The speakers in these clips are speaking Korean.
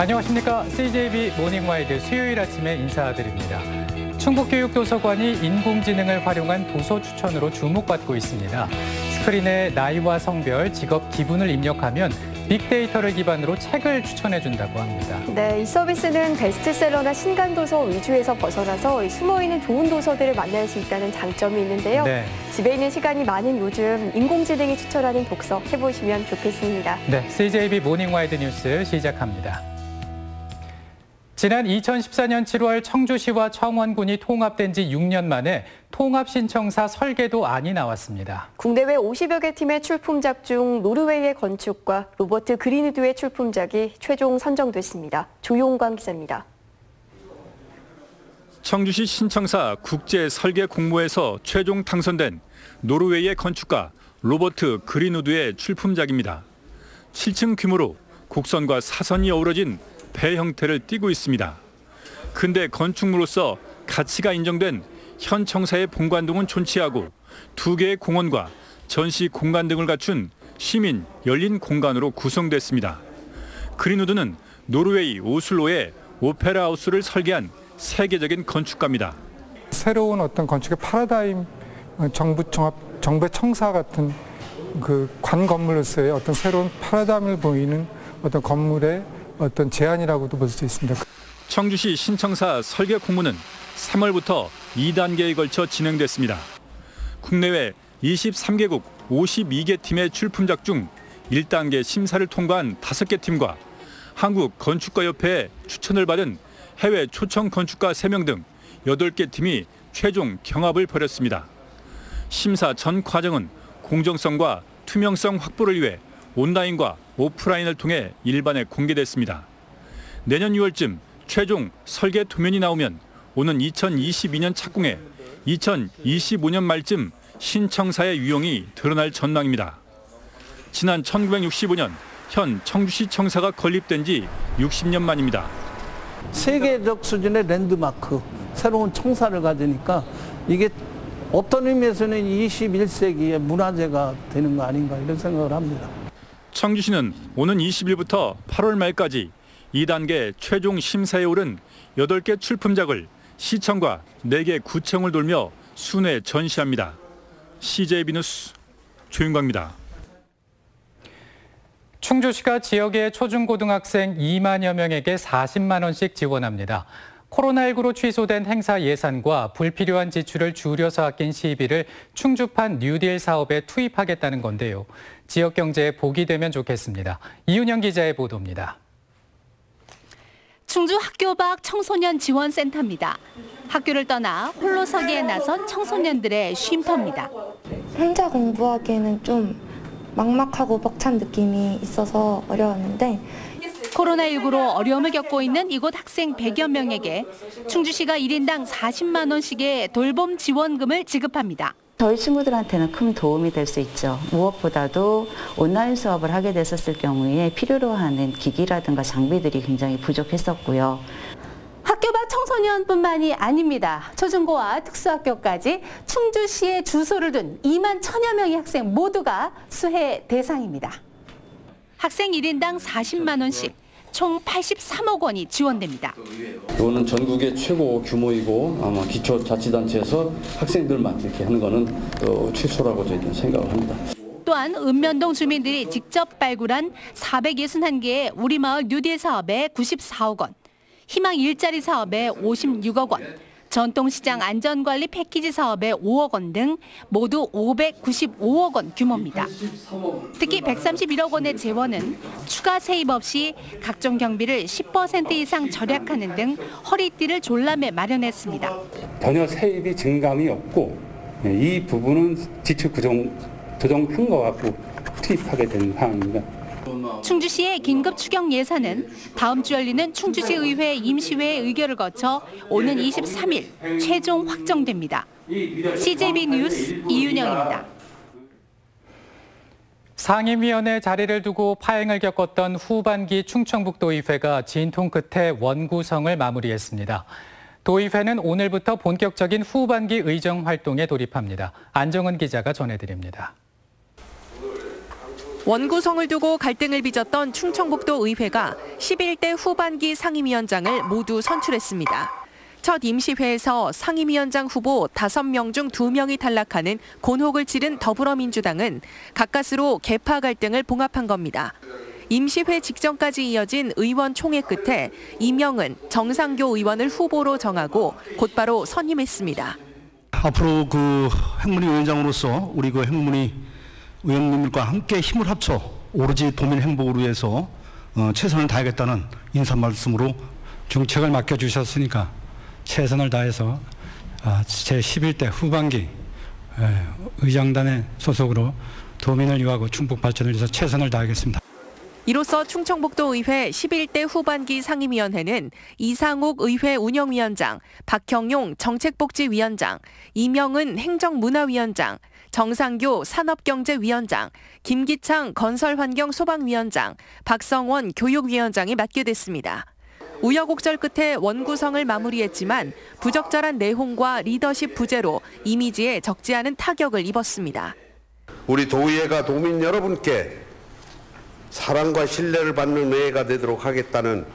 안녕하십니까. CJB 모닝와이드 수요일 아침에 인사드립니다. 충북교육도서관이 인공지능을 활용한 도서 추천으로 주목받고 있습니다. 스크린에 나이와 성별, 직업, 기분을 입력하면 빅데이터를 기반으로 책을 추천해준다고 합니다. 네, 이 서비스는 베스트셀러나 신간도서 위주에서 벗어나서 숨어있는 좋은 도서들을 만날 수 있다는 장점이 있는데요. 네. 집에 있는 시간이 많은 요즘 인공지능이 추천하는 독서 해보시면 좋겠습니다. 네, CJB 모닝와이드 뉴스 시작합니다. 지난 2014년 7월 청주시와 청원군이 통합된 지 6년 만에 통합신청사 설계도안이 나왔습니다. 국내외 50여 개 팀의 출품작 중 노르웨이의 건축가 로버트 그린우드의 출품작이 최종 선정됐습니다. 조용광 기자입니다. 청주시 신청사 국제설계 공모에서 최종 당선된 노르웨이의 건축가 로버트 그린우드의 출품작입니다. 7층 규모로 곡선과 사선이 어우러진 배 형태를 띠고 있습니다. 근대 건축물로서 가치가 인정된 현 청사의 본관동은 존치하고 2개의 공원과 전시 공간 등을 갖춘 시민 열린 공간으로 구성됐습니다. 그린우드는 노르웨이 오슬로의 오페라 하우스를 설계한 세계적인 건축가입니다. 새로운 어떤 건축의 파라다임, 정부의 청사 같은 그 관 건물로서의 어떤 새로운 파라다임을 보이는 어떤 건물의 어떤 제안이라고도 볼 수 있습니다. 청주시 신청사 설계 공모는 3월부터 2단계에 걸쳐 진행됐습니다. 국내외 23개국 52개 팀의 출품작 중 1단계 심사를 통과한 5개 팀과 한국건축가협회의 추천을 받은 해외 초청 건축가 3명 등 8개 팀이 최종 경합을 벌였습니다. 심사 전 과정은 공정성과 투명성 확보를 위해 온라인과 오프라인을 통해 일반에 공개됐습니다. 내년 6월쯤 최종 설계 도면이 나오면 오는 2022년 착공에 2025년 말쯤 신청사의 유형이 드러날 전망입니다. 지난 1965년 현 청주시 청사가 건립된 지 60년 만입니다. 세계적 수준의 랜드마크, 새로운 청사를 가지니까 이게 어떤 의미에서는 21세기의 문화재가 되는 거 아닌가 이런 생각을 합니다. 청주시는 오는 20일부터 8월 말까지 2단계 최종 심사에 오른 8개 출품작을 시청과 4개 구청을 돌며 순회 전시합니다. CJB 뉴스 조윤광입니다. 충주시가 지역의 초중고등학생 2만여 명에게 40만 원씩 지원합니다. 코로나19로 취소된 행사 예산과 불필요한 지출을 줄여서 아낀 시비를 충주판 뉴딜 사업에 투입하겠다는 건데요. 지역 경제에 복이 되면 좋겠습니다. 이윤영 기자의 보도입니다. 충주 학교 밖 청소년 지원센터입니다. 학교를 떠나 홀로서기에 나선 청소년들의 쉼터입니다. 혼자 공부하기에는 좀 막막하고 벅찬 느낌이 있어서 어려웠는데 코로나19로 어려움을 겪고 있는 이곳 학생 100여 명에게 충주시가 1인당 40만 원씩의 돌봄 지원금을 지급합니다. 저희 친구들한테는 큰 도움이 될 수 있죠. 무엇보다도 온라인 수업을 하게 됐었을 경우에 필요로 하는 기기라든가 장비들이 굉장히 부족했었고요. 학교 밖 청소년뿐만이 아닙니다. 초중고와 특수학교까지 충주시에 주소를 둔 2만 1천여 명의 학생 모두가 수혜 대상입니다. 학생 1인당 40만 원씩 총 83억 원이 지원됩니다. 이거는 전국의 최고 규모이고 아마 기초자치단체에서 학생들만 이렇게 하는 거는 최소라고 저희는 생각을 합니다. 또한 읍면동 주민들이 직접 발굴한 461개의 우리마을 뉴딜 사업에 94억 원, 희망 일자리 사업에 56억 원, 전통시장 안전관리 패키지 사업에 5억 원 등 모두 595억 원 규모입니다. 특히 131억 원의 재원은 추가 세입 없이 각종 경비를 10% 이상 절약하는 등 허리띠를 졸라매 마련했습니다. 전혀 세입이 증감이 없고 이 부분은 지출 조정한 것 같고 투입하게 된 상황입니다. 충주시의 긴급 추경 예산은 다음 주 열리는 충주시의회 임시회의 의결을 거쳐 오는 23일 최종 확정됩니다. CJB 뉴스 이윤영입니다. 상임위원회 자리를 두고 파행을 겪었던 후반기 충청북도의회가 진통 끝에 원구성을 마무리했습니다. 도의회는 오늘부터 본격적인 후반기 의정 활동에 돌입합니다. 안정은 기자가 전해드립니다. 원구성을 두고 갈등을 빚었던 충청북도 의회가 11대 후반기 상임위원장을 모두 선출했습니다. 첫 임시회에서 상임위원장 후보 5명 중 2명이 탈락하는 곤혹을 치른 더불어민주당은 가까스로 계파 갈등을 봉합한 겁니다. 임시회 직전까지 이어진 의원 총회 끝에 이명은 정상교 의원을 후보로 정하고 곧바로 선임했습니다. 앞으로 행문위 위원장으로서 우리 행문위 의원님들과 함께 힘을 합쳐 오로지 도민 행복을 위해서 최선을 다하겠다는 인사 말씀으로 중책을 맡겨주셨으니까 최선을 다해서 제11대 후반기 의장단의 소속으로 도민을 위하고 충북 발전을 위해서 최선을 다하겠습니다. 이로써 충청북도 의회 11대 후반기 상임위원회는 이상욱 의회 운영위원장, 박형용 정책복지위원장, 이명은 행정문화위원장, 정상교 산업경제위원장, 김기창 건설환경소방위원장, 박성원 교육위원장이 맡게 됐습니다. 우여곡절 끝에 원구성을 마무리했지만 부적절한 내홍과 리더십 부재로 이미지에 적지 않은 타격을 입었습니다. 우리 도의회가 도민 여러분께 사랑과 신뢰를 받는 의회가 되도록 하겠다는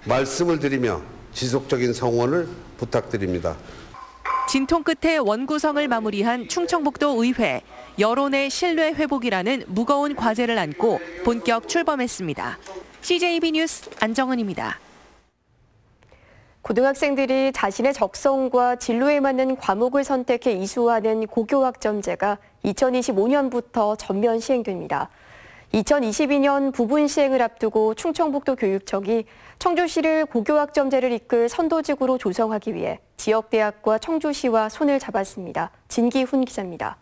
말씀을 드리며 지속적인 성원을 부탁드립니다. 진통 끝에 원구성을 마무리한 충청북도 의회, 여론의 신뢰 회복이라는 무거운 과제를 안고 본격 출범했습니다. CJB 뉴스 안정은입니다. 고등학생들이 자신의 적성과 진로에 맞는 과목을 선택해 이수하는 고교학점제가 2025년부터 전면 시행됩니다. 2022년 부분 시행을 앞두고 충청북도 교육청이 청주시를 고교학점제를 이끌 선도직으로 조성하기 위해 지역대학과 청주시와 손을 잡았습니다. 진기훈 기자입니다.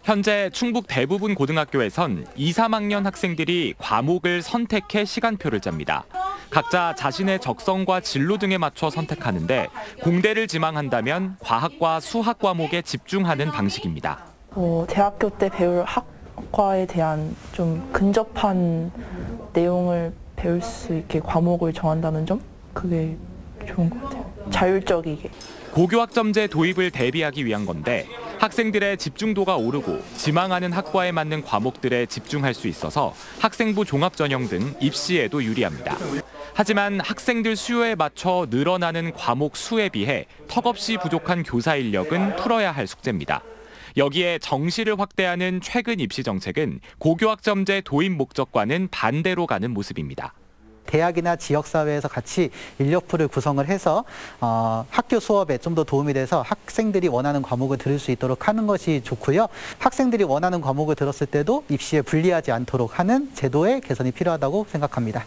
현재 충북 대부분 고등학교에선 2, 3학년 학생들이 과목을 선택해 시간표를 짭니다. 각자 자신의 적성과 진로 등에 맞춰 선택하는데 공대를 지망한다면 과학과 수학 과목에 집중하는 방식입니다. 대학교 때 배울 학과에 대한 좀 근접한 내용을 배울 수 있게 과목을 정한다는 점? 그게 좋은 것 같아요. 자율적이게. 고교학점제 도입을 대비하기 위한 건데 학생들의 집중도가 오르고 지망하는 학과에 맞는 과목들에 집중할 수 있어서 학생부 종합전형 등 입시에도 유리합니다. 하지만 학생들 수요에 맞춰 늘어나는 과목 수에 비해 턱없이 부족한 교사 인력은 풀어야 할 숙제입니다. 여기에 정시를 확대하는 최근 입시 정책은 고교학점제 도입 목적과는 반대로 가는 모습입니다. 대학이나 지역사회에서 같이 인력풀을 구성을 해서 학교 수업에 좀 더 도움이 돼서 학생들이 원하는 과목을 들을 수 있도록 하는 것이 좋고요. 학생들이 원하는 과목을 들었을 때도 입시에 불리하지 않도록 하는 제도의 개선이 필요하다고 생각합니다.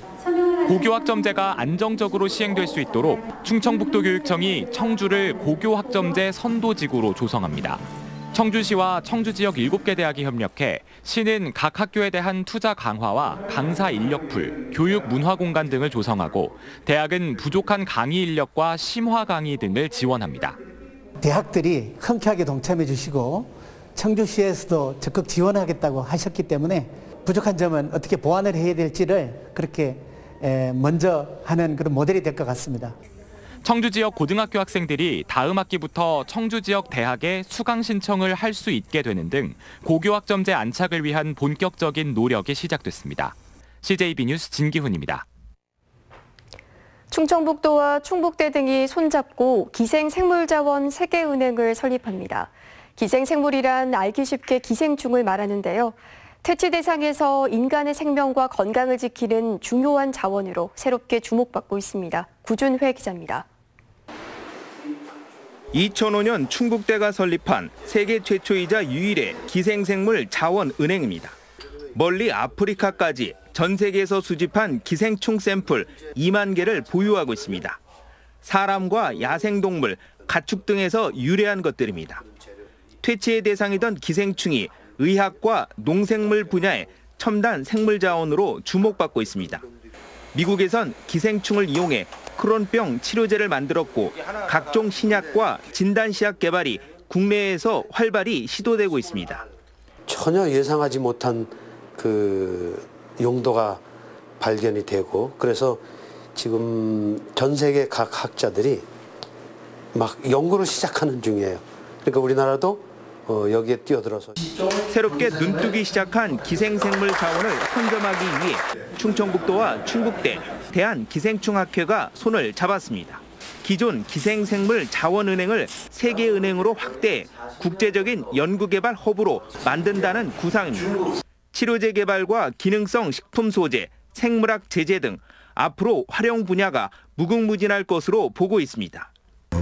고교학점제가 안정적으로 시행될 수 있도록 충청북도 교육청이 청주를 고교학점제 선도지구로 조성합니다. 청주시와 청주 지역 7개 대학이 협력해 시는 각 학교에 대한 투자 강화와 강사 인력풀, 교육 문화 공간 등을 조성하고 대학은 부족한 강의 인력과 심화 강의 등을 지원합니다. 대학들이 흔쾌하게 동참해 주시고 청주시에서도 적극 지원하겠다고 하셨기 때문에 부족한 점은 어떻게 보완을 해야 될지를 그렇게 먼저 하는 그런 모델이 될 것 같습니다. 청주 지역 고등학교 학생들이 다음 학기부터 청주 지역 대학에 수강 신청을 할 수 있게 되는 등 고교학점제 안착을 위한 본격적인 노력이 시작됐습니다. CJB 뉴스 진기훈입니다. 충청북도와 충북대 등이 손잡고 기생생물자원 세계은행을 설립합니다. 기생생물이란 알기 쉽게 기생충을 말하는데요. 퇴치 대상에서 인간의 생명과 건강을 지키는 중요한 자원으로 새롭게 주목받고 있습니다. 구준회 기자입니다. 2005년 충북대가 설립한 세계 최초이자 유일의 기생생물 자원은행입니다. 멀리 아프리카까지 전 세계에서 수집한 기생충 샘플 2만 개를 보유하고 있습니다. 사람과 야생동물, 가축 등에서 유래한 것들입니다. 퇴치의 대상이던 기생충이 의학과 농생물 분야의 첨단 생물자원으로 주목받고 있습니다. 미국에선 기생충을 이용해 크론병 치료제를 만들었고 각종 신약과 진단시약 개발이 국내에서 활발히 시도되고 있습니다. 전혀 예상하지 못한 용도가 발견이 되고 그래서 지금 전 세계 각 학자들이 막 연구를 시작하는 중이에요. 그러니까 우리나라도 여기에 뛰어들어서 새롭게 눈뜨기 시작한 기생생물 자원을 선점하기 위해 충청북도와 충북대, 대한기생충학회가 손을 잡았습니다. 기존 기생생물 자원은행을 세계은행으로 확대해 국제적인 연구개발 허브로 만든다는 구상입니다. 치료제 개발과 기능성 식품 소재, 생물학 제재 등 앞으로 활용 분야가 무궁무진할 것으로 보고 있습니다.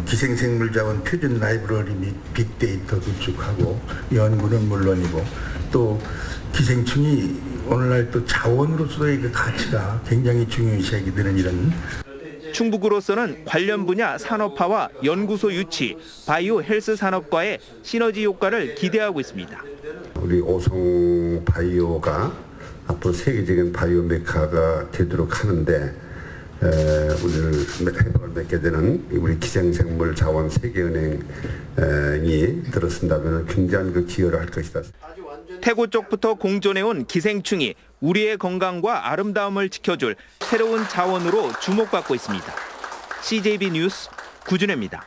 기생생물 자원 표준 라이브러리 및 빅데이터 구축하고 연구는 물론이고 또 기생충이 오늘날 또 자원으로서의 그 가치가 굉장히 중요시하게 되는 이런 충북으로서는 관련 분야 산업화와 연구소 유치, 바이오 헬스 산업과의 시너지 효과를 기대하고 있습니다. 우리 오송 바이오가 앞으로 세계적인 바이오 메카가 되도록 하는데 우리를 해박을 맺게 되는 우리 기생생물 자원 세계은행이 들어선다면 굉장한 그 기여를 할 것이다. 태고 쪽부터 공존해온 기생충이 우리의 건강과 아름다움을 지켜줄 새로운 자원으로 주목받고 있습니다. CJB 뉴스 구준혜입니다.